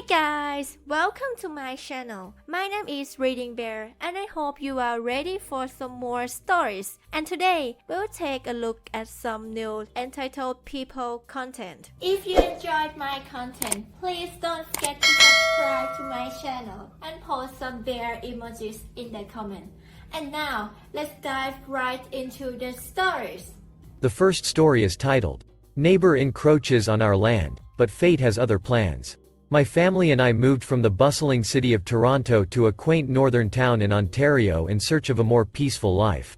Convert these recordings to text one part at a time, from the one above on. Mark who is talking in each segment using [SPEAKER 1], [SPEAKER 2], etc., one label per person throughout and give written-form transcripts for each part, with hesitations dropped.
[SPEAKER 1] Guys, welcome to my channel. My name is Reading Bear and I hope you are ready for some more stories. And today, we'll take a look at some new entitled people content. If you enjoyed my content, please don't forget to subscribe to my channel and post some bear emojis in the comment. And now, let's dive right into the stories.
[SPEAKER 2] The first story is titled, Neighbor Encroaches on Our Land, but Fate Has Other Plans. My family and I moved from the bustling city of Toronto to a quaint northern town in Ontario in search of a more peaceful life.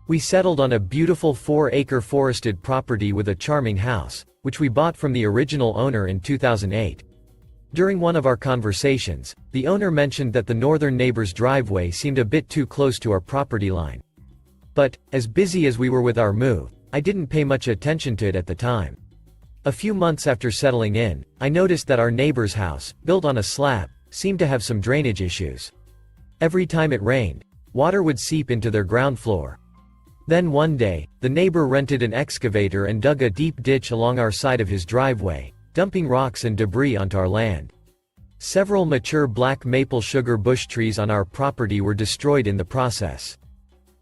[SPEAKER 2] We settled on a beautiful 4-acre forested property with a charming house, which we bought from the original owner in 2008. During one of our conversations, the owner mentioned that the northern neighbor's driveway seemed a bit too close to our property line. But, as busy as we were with our move, I didn't pay much attention to it at the time. A few months after settling in, I noticed that our neighbor's house, built on a slab, seemed to have some drainage issues. Every time it rained, water would seep into their ground floor. Then one day, the neighbor rented an excavator and dug a deep ditch along our side of his driveway, dumping rocks and debris onto our land. Several mature black maple sugar bush trees on our property were destroyed in the process.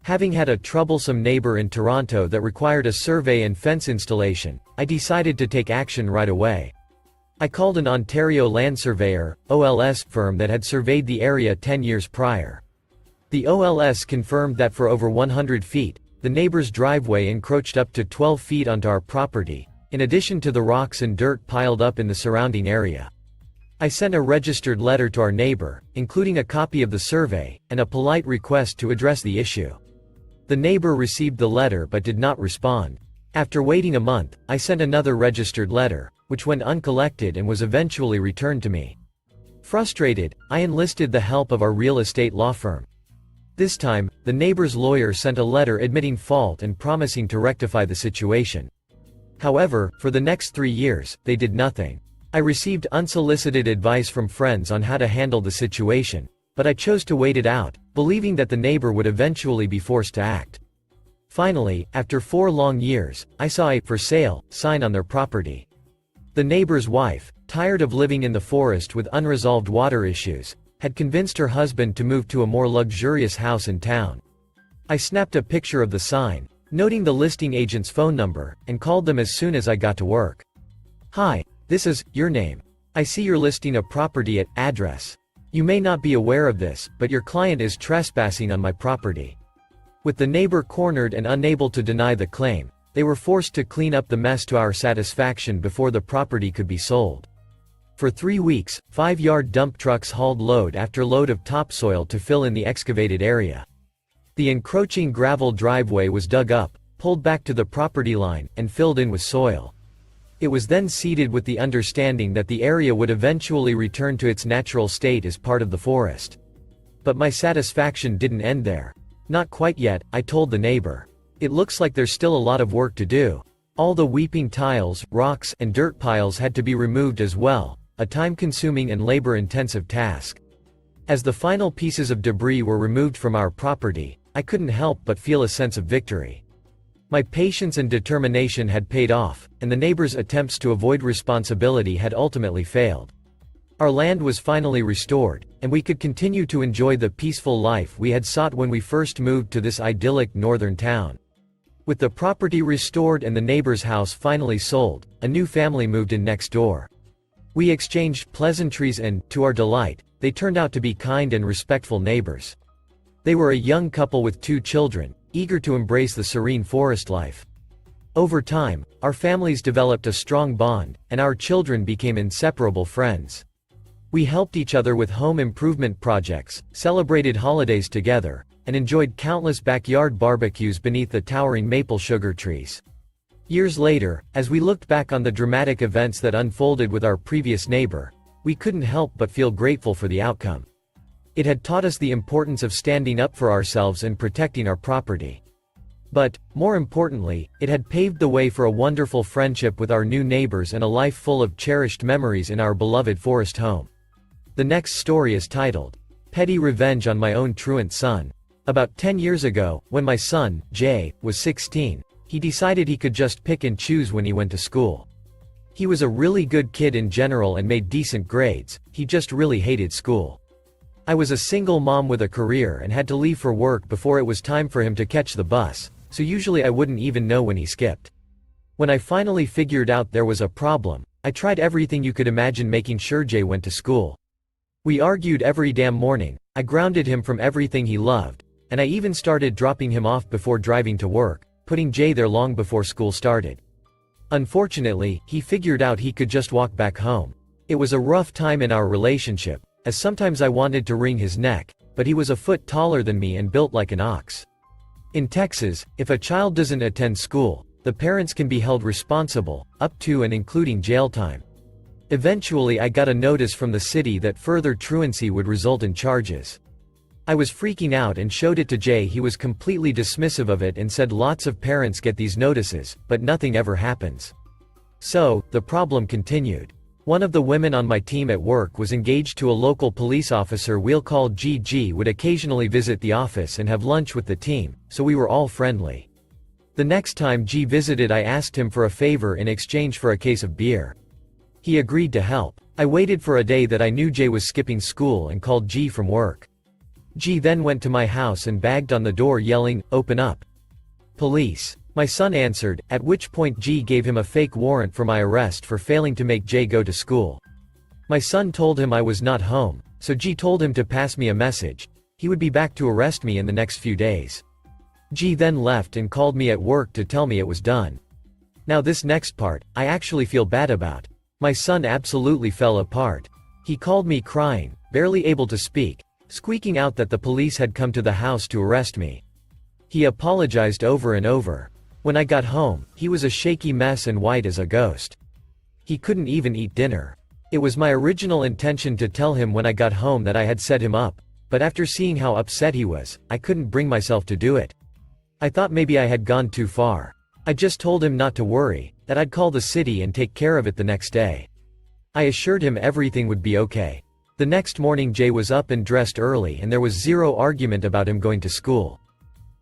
[SPEAKER 2] Having had a troublesome neighbor in Toronto that required a survey and fence installation, I decided to take action right away. I called an Ontario land surveyor, OLS, firm that had surveyed the area 10 years prior. The OLS confirmed that for over 100 feet, the neighbor's driveway encroached up to 12 feet onto our property, in addition to the rocks and dirt piled up in the surrounding area. I sent a registered letter to our neighbor, including a copy of the survey, and a polite request to address the issue. The neighbor received the letter but did not respond. After waiting a month, I sent another registered letter, which went uncollected and was eventually returned to me. Frustrated, I enlisted the help of our real estate law firm. This time, the neighbor's lawyer sent a letter admitting fault and promising to rectify the situation. However, for the next 3 years, they did nothing. I received unsolicited advice from friends on how to handle the situation, but I chose to wait it out, believing that the neighbor would eventually be forced to act. Finally, after 4 long years, I saw a "for sale" sign on their property. The neighbor's wife, tired of living in the forest with unresolved water issues, had convinced her husband to move to a more luxurious house in town. I snapped a picture of the sign, noting the listing agent's phone number, and called them as soon as I got to work. "Hi, this is your name. I see you're listing a property at address. You may not be aware of this, but your client is trespassing on my property." With the neighbor cornered and unable to deny the claim, they were forced to clean up the mess to our satisfaction before the property could be sold. For 3 weeks, 5-yard dump trucks hauled load after load of topsoil to fill in the excavated area. The encroaching gravel driveway was dug up, pulled back to the property line, and filled in with soil. It was then seeded with the understanding that the area would eventually return to its natural state as part of the forest. But my satisfaction didn't end there. "Not quite yet," I told the neighbor. "It looks like there's still a lot of work to do. All the weeping tiles, rocks, and dirt piles had to be removed as well, a time-consuming and labor-intensive task." As the final pieces of debris were removed from our property, I couldn't help but feel a sense of victory. My patience and determination had paid off, and the neighbor's attempts to avoid responsibility had ultimately failed. Our land was finally restored, and we could continue to enjoy the peaceful life we had sought when we first moved to this idyllic northern town. With the property restored and the neighbor's house finally sold, a new family moved in next door. We exchanged pleasantries and, to our delight, they turned out to be kind and respectful neighbors. They were a young couple with 2 children, eager to embrace the serene forest life. Over time, our families developed a strong bond, and our children became inseparable friends. We helped each other with home improvement projects, celebrated holidays together, and enjoyed countless backyard barbecues beneath the towering maple sugar trees. Years later, as we looked back on the dramatic events that unfolded with our previous neighbor, we couldn't help but feel grateful for the outcome. It had taught us the importance of standing up for ourselves and protecting our property. But, more importantly, it had paved the way for a wonderful friendship with our new neighbors and a life full of cherished memories in our beloved forest home. The next story is titled, Petty Revenge on My Own Truant Son. About 10 years ago, when my son, Jay, was 16, he decided he could just pick and choose when he went to school. He was a really good kid in general and made decent grades, he just really hated school. I was a single mom with a career and had to leave for work before it was time for him to catch the bus, so usually I wouldn't even know when he skipped. When I finally figured out there was a problem, I tried everything you could imagine making sure Jay went to school. We argued every damn morning, I grounded him from everything he loved, and I even started dropping him off before driving to work, putting Jay there long before school started. Unfortunately, he figured out he could just walk back home. It was a rough time in our relationship, as sometimes I wanted to wring his neck, but he was a foot taller than me and built like an ox. In Texas, if a child doesn't attend school, the parents can be held responsible, up to and including jail time. Eventually I got a notice from the city that further truancy would result in charges. I was freaking out and showed it to Jay. He was completely dismissive of it and said lots of parents get these notices, but nothing ever happens. So, the problem continued. One of the women on my team at work was engaged to a local police officer we'll call GG, would occasionally visit the office and have lunch with the team, so we were all friendly. The next time G visited I asked him for a favor in exchange for a case of beer. He agreed to help. I waited for a day that I knew Jay was skipping school and called G from work. G then went to my house and banged on the door yelling, "Open up. Police." My son answered, at which point G gave him a fake warrant for my arrest for failing to make Jay go to school. My son told him I was not home, so G told him to pass me a message. He would be back to arrest me in the next few days. G then left and called me at work to tell me it was done. Now this next part, I actually feel bad about. My son absolutely fell apart. He called me crying, barely able to speak, squeaking out that the police had come to the house to arrest me. He apologized over and over. When I got home, he was a shaky mess and white as a ghost. He couldn't even eat dinner. It was my original intention to tell him when I got home that I had set him up, but after seeing how upset he was, I couldn't bring myself to do it. I thought maybe I had gone too far. I just told him not to worry, that I'd call the city and take care of it the next day. I assured him everything would be okay. The next morning Jay was up and dressed early and there was zero argument about him going to school.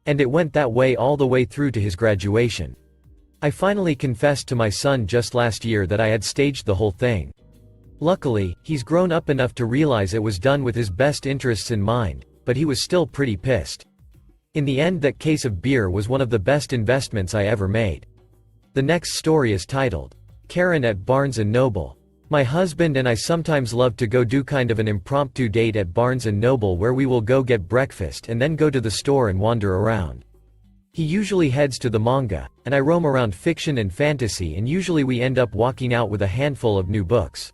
[SPEAKER 2] And it went that way all the way through to his graduation. I finally confessed to my son just last year that I had staged the whole thing. Luckily, he's grown up enough to realize it was done with his best interests in mind, but he was still pretty pissed. In the end, that case of beer was one of the best investments I ever made. The next story is titled, Karen at Barnes & Noble. My husband and I sometimes love to go do kind of an impromptu date at Barnes & Noble where we will go get breakfast and then go to the store and wander around. He usually heads to the manga, and I roam around fiction and fantasy, and usually we end up walking out with a handful of new books.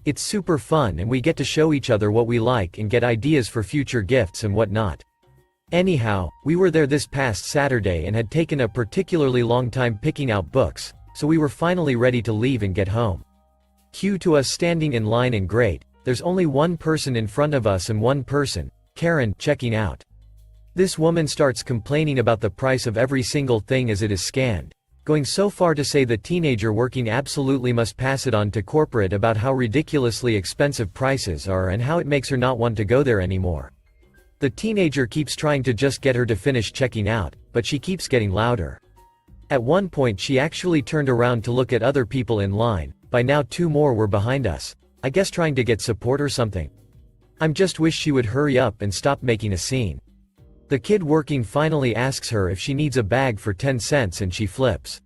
[SPEAKER 2] It's super fun and we get to show each other what we like and get ideas for future gifts and whatnot. Anyhow, we were there this past Saturday and had taken a particularly long time picking out books, so we were finally ready to leave and get home. Cue to us standing in line, and great, there's only one person in front of us and one person, Karen, checking out. This woman starts complaining about the price of every single thing as it is scanned, going so far to say the teenager working absolutely must pass it on to corporate about how ridiculously expensive prices are and how it makes her not want to go there anymore. The teenager keeps trying to just get her to finish checking out, but she keeps getting louder. At one point she actually turned around to look at other people in line. By now 2 more were behind us, I guess trying to get support or something. I'm just wish she would hurry up and stop making a scene. The kid working finally asks her if she needs a bag for 10 cents and she flips.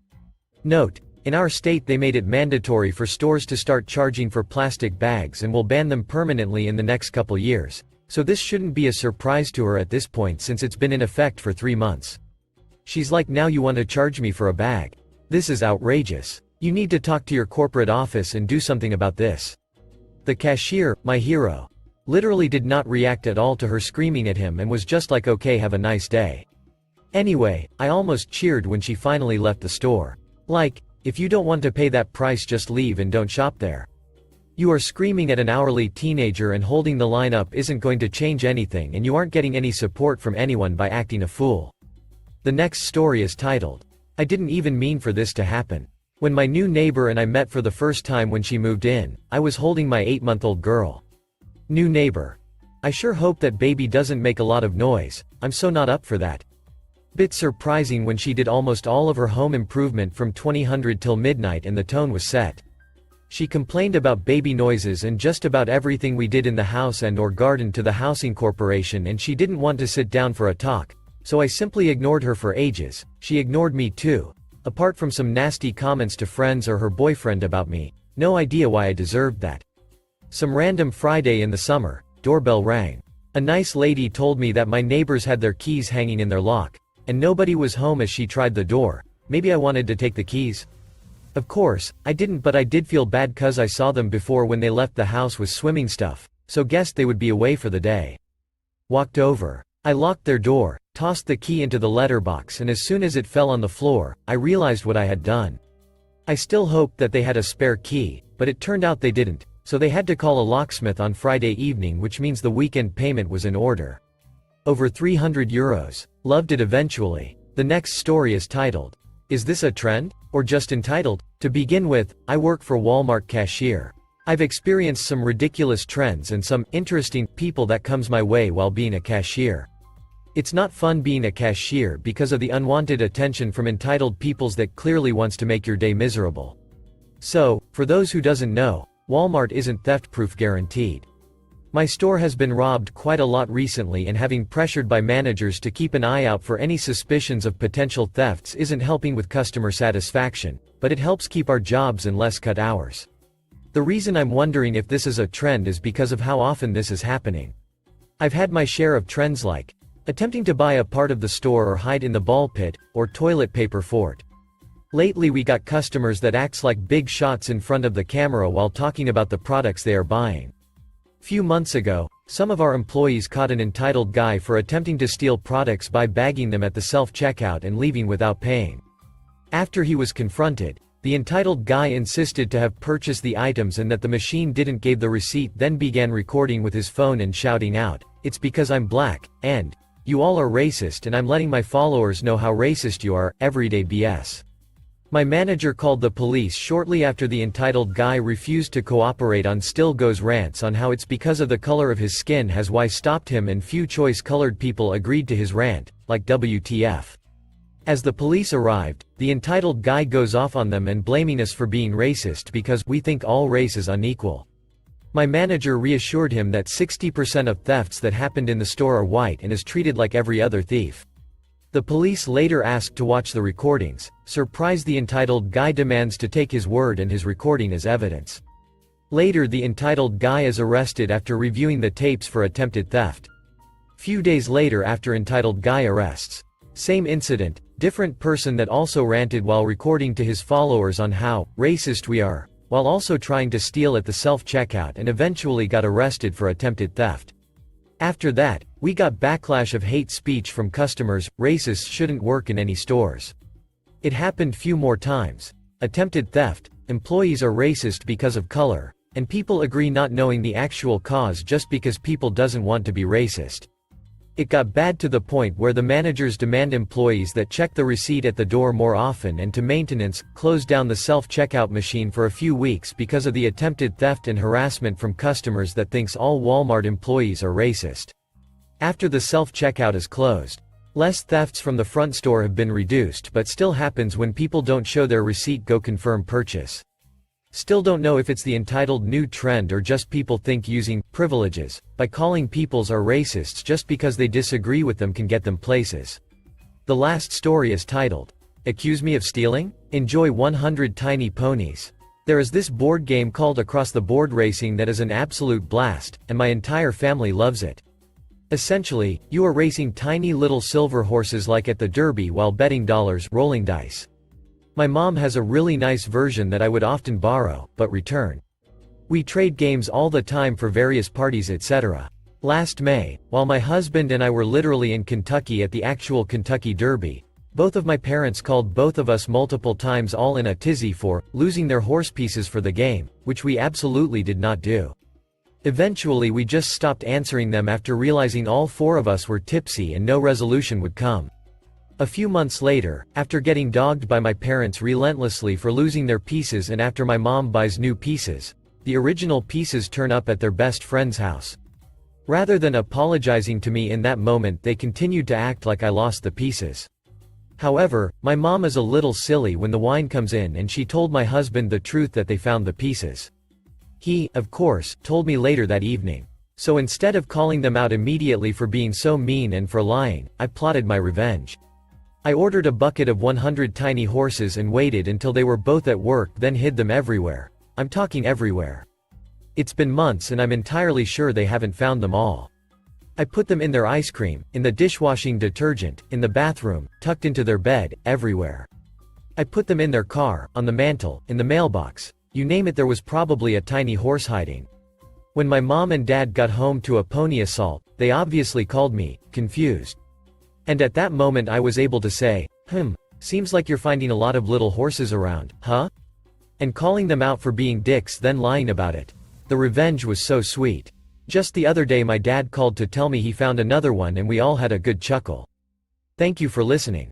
[SPEAKER 2] Note, in our state they made it mandatory for stores to start charging for plastic bags and will ban them permanently in the next couple years, so this shouldn't be a surprise to her at this point since it's been in effect for 3 months. She's like, now you want to charge me for a bag? This is outrageous. You need to talk to your corporate office and do something about this. The cashier, my hero, literally did not react at all to her screaming at him and was just like, okay, have a nice day. Anyway, I almost cheered when she finally left the store. Like, if you don't want to pay that price, just leave and don't shop there. You are screaming at an hourly teenager and holding the line up isn't going to change anything, and you aren't getting any support from anyone by acting a fool. The next story is titled, I didn't even mean for this to happen. When my new neighbor and I met for the first time when she moved in, I was holding my 8-month-old girl. New neighbor. I sure hope that baby doesn't make a lot of noise, I'm so not up for that. Bit surprising when she did almost all of her home improvement from 2000 till midnight and the tone was set. She complained about baby noises and just about everything we did in the house and or garden to the housing corporation, and she didn't want to sit down for a talk, so I simply ignored her for ages. She ignored me too. Apart from some nasty comments to friends or her boyfriend about me, no idea why I deserved that. Some random Friday in the summer, doorbell rang. A nice lady told me that my neighbors had their keys hanging in their lock, and nobody was home as she tried the door. Maybe I wanted to take the keys? Of course, I didn't, but I did feel bad cause I saw them before when they left the house with swimming stuff, so guessed they would be away for the day. Walked over. I locked their door, tossed the key into the letterbox, and as soon as it fell on the floor, I realized what I had done. I still hoped that they had a spare key, but it turned out they didn't, so they had to call a locksmith on Friday evening, which means the weekend payment was in order. Over €300. Loved it eventually. The next story is titled, "Is This a Trend? Or Just Entitled?" To begin with, I work for Walmart cashier. I've experienced some ridiculous trends and some interesting people that comes my way while being a cashier. It's not fun being a cashier because of the unwanted attention from entitled peoples that clearly wants to make your day miserable. So, for those who doesn't know, Walmart isn't theft-proof guaranteed. My store has been robbed quite a lot recently, and having pressured by managers to keep an eye out for any suspicions of potential thefts isn't helping with customer satisfaction, but it helps keep our jobs and less cut hours. The reason I'm wondering if this is a trend is because of how often this is happening. I've had my share of trends like attempting to buy a part of the store or hide in the ball pit, or toilet paper fort. Lately we got customers that acts like big shots in front of the camera while talking about the products they are buying. Few months ago, some of our employees caught an entitled guy for attempting to steal products by bagging them at the self-checkout and leaving without paying. After he was confronted, the entitled guy insisted to have purchased the items and that the machine didn't give the receipt, then began recording with his phone and shouting out, "It's because I'm black, and you all are racist, and I'm letting my followers know how racist you are." Everyday BS. My manager called the police shortly after the entitled guy refused to cooperate on still goes rants on how it's because of the color of his skin has why stopped him, and few choice colored people agreed to his rant, like WTF. As the police arrived, the entitled guy goes off on them and blaming us for being racist because we think all race is unequal. My manager reassured him that 60% of thefts that happened in the store are white and is treated like every other thief. The police later asked to watch the recordings. Surprised, the entitled guy demands to take his word and his recording as evidence. Later the entitled guy is arrested after reviewing the tapes for attempted theft. Few days later after entitled guy arrests. Same incident, different person that also ranted while recording to his followers on how racist we are, while also trying to steal at the self-checkout, and eventually got arrested for attempted theft. After that, we got backlash of hate speech from customers. Racists shouldn't work in any stores. It happened few more times. Attempted theft, employees are racist because of color, and people agree not knowing the actual cause just because people doesn't want to be racist. It got bad to the point where the managers demand employees that check the receipt at the door more often, and to maintenance, close down the self-checkout machine for a few weeks because of the attempted theft and harassment from customers that thinks all Walmart employees are racist. After the self-checkout is closed, less thefts from the front store have been reduced, but still happens when people don't show their receipt. Go confirm purchase. Still don't know if it's the entitled new trend or just people think using privileges by calling peoples are racists just because they disagree with them can get them places. The last story is titled, "Accuse Me of Stealing? Enjoy 100 Tiny Ponies." There is this board game called Across the Board Racing that is an absolute blast, and my entire family loves it. Essentially, you are racing tiny little silver horses like at the Derby while betting dollars, rolling dice. My mom has a really nice version that I would often borrow, but return. We trade games all the time for various parties, etc. Last May, while my husband and I were literally in Kentucky at the actual Kentucky Derby, both of my parents called both of us multiple times, all in a tizzy for losing their horse pieces for the game, which we absolutely did not do. Eventually we just stopped answering them after realizing all four of us were tipsy and no resolution would come. A few months later, after getting dogged by my parents relentlessly for losing their pieces, and after my mom buys new pieces, the original pieces turn up at their best friend's house. Rather than apologizing to me in that moment, they continued to act like I lost the pieces. However, my mom is a little silly when the wine comes in and she told my husband the truth that they found the pieces. He, of course, told me later that evening. So instead of calling them out immediately for being so mean and for lying, I plotted my revenge. I ordered a bucket of 100 tiny horses and waited until they were both at work, then hid them everywhere. I'm talking everywhere. It's been months and I'm entirely sure they haven't found them all. I put them in their ice cream, in the dishwashing detergent, in the bathroom, tucked into their bed, everywhere. I put them in their car, on the mantle, in the mailbox. You name it, there was probably a tiny horse hiding. When my mom and dad got home to a pony assault, they obviously called me, confused. And at that moment I was able to say, seems like you're finding a lot of little horses around, huh? And calling them out for being dicks, then lying about it. The revenge was so sweet. Just the other day my dad called to tell me he found another one and we all had a good chuckle. Thank you for listening.